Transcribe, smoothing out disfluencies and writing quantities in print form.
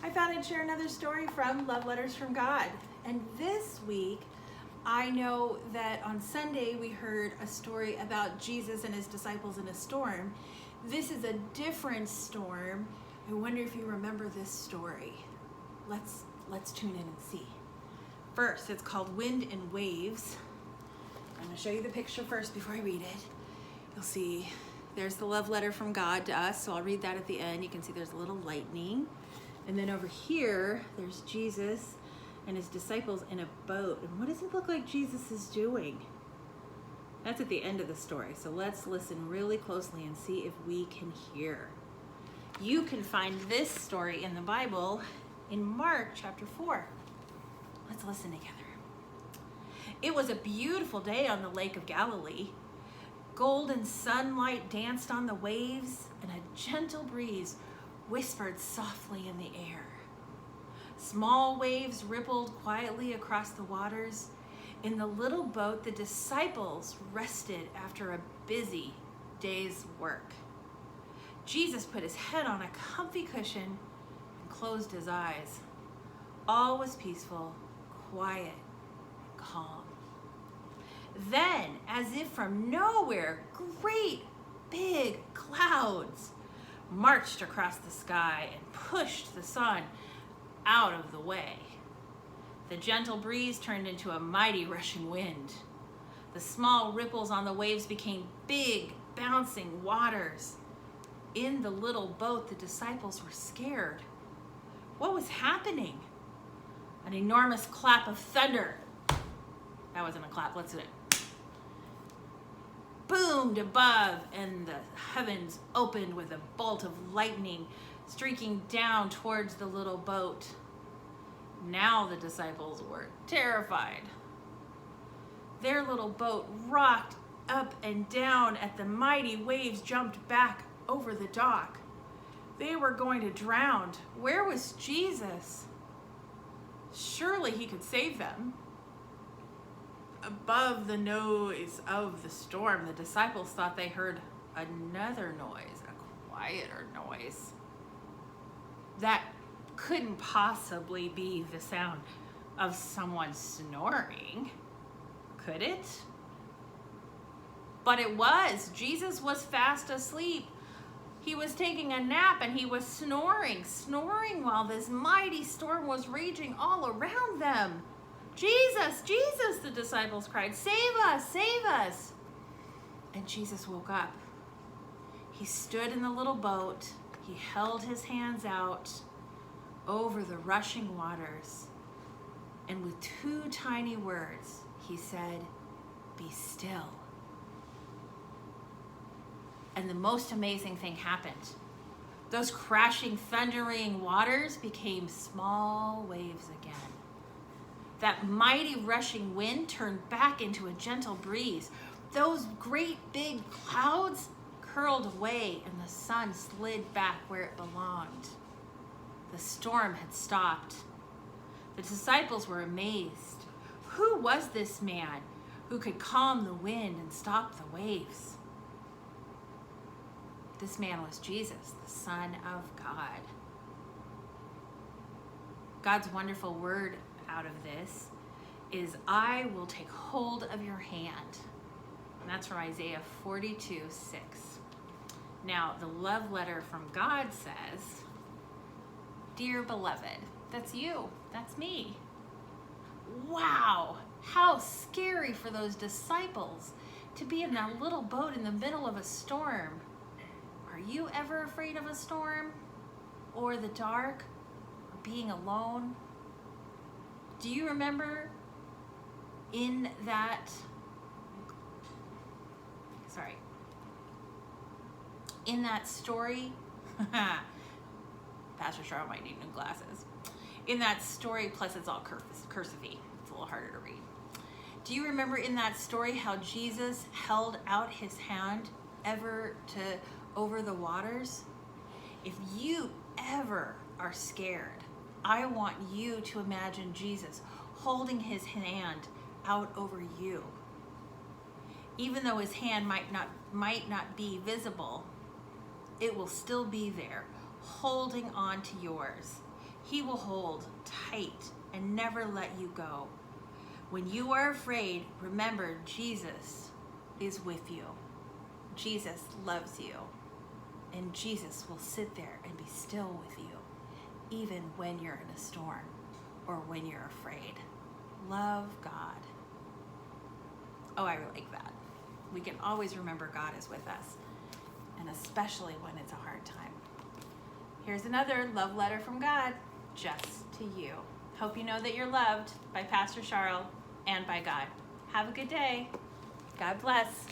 I thought I'd share another story from Love Letters from God. And this week, I know that on Sunday we heard a story about Jesus and his disciples in a storm. This is a different storm. I wonder if you remember this story. Let's tune in and see. First, it's called Wind and Waves. I'm going to show you the picture first before I read it. You'll see there's the love letter from God to us, so I'll read that at the end. You can see there's a little lightning. And then over here, there's Jesus and his disciples in a boat. And what does it look like Jesus is doing? That's at the end of the story. So let's listen really closely and see if we can hear. You can find this story in the Bible in Mark chapter 4. Let's listen together. It was a beautiful day on the Lake of Galilee. Golden sunlight danced on the waves, and a gentle breeze whispered softly in the air. Small waves rippled quietly across the waters. In the little boat, the disciples rested after a busy day's work. Jesus put his head on a comfy cushion and closed his eyes. All was peaceful, quiet, and calm. Then, as if from nowhere, great big clouds marched across the sky and pushed the sun out of the way. The gentle breeze turned into a mighty rushing wind. The small ripples on the waves became big, bouncing waters. In the little boat, the disciples were scared. What was happening? An enormous clap of thunder. That wasn't a clap, let's do it. Boomed above, and the heavens opened with a bolt of lightning streaking down towards the little boat. Now the disciples were terrified. Their little boat rocked up and down as the mighty waves jumped back over the dock. They were going to drown. Where was Jesus? Surely he could save them. Above the noise of the storm, the disciples thought they heard another noise, a quieter noise. That couldn't possibly be the sound of someone snoring, could it? But it was. Jesus was fast asleep. He was taking a nap and he was snoring while this mighty storm was raging all around them. Jesus, Jesus, the disciples cried, save us, save us. And Jesus woke up. He stood in the little boat. He held his hands out over the rushing waters. And with two tiny words, he said, be still. And the most amazing thing happened. Those crashing, thundering waters became small waves again. That mighty rushing wind turned back into a gentle breeze. Those great big clouds curled away and the sun slid back where it belonged. The storm had stopped. The disciples were amazed. Who was this man who could calm the wind and stop the waves? This man was Jesus, the Son of God. God's wonderful word out of this is, I will take hold of your hand. And that's from Isaiah 42:6. Now, the love letter from God says, dear beloved, that's you, that's me. Wow, how scary for those disciples to be in that little boat in the middle of a storm. Are you ever afraid of a storm or the dark or being alone? Do you remember in that story, Pastor Sharyl might need new glasses. In that story, plus it's all cursive-y, it's a little harder to read. Do you remember in that story how Jesus held out his hand over the waters? If you ever are scared, I want you to imagine Jesus holding his hand out over you. Even though his hand might not be visible, it will still be there, holding on to yours. He will hold tight and never let you go. When you are afraid, remember Jesus is with you. Jesus loves you. And Jesus will sit there and be still with you, even when you're in a storm or when you're afraid. Love God. Oh, I like that. We can always remember God is with us, and especially when it's a hard time. Here's another love letter from God, just to you. Hope you know that you're loved by Pastor Sharyl and by God. Have a good day. God bless.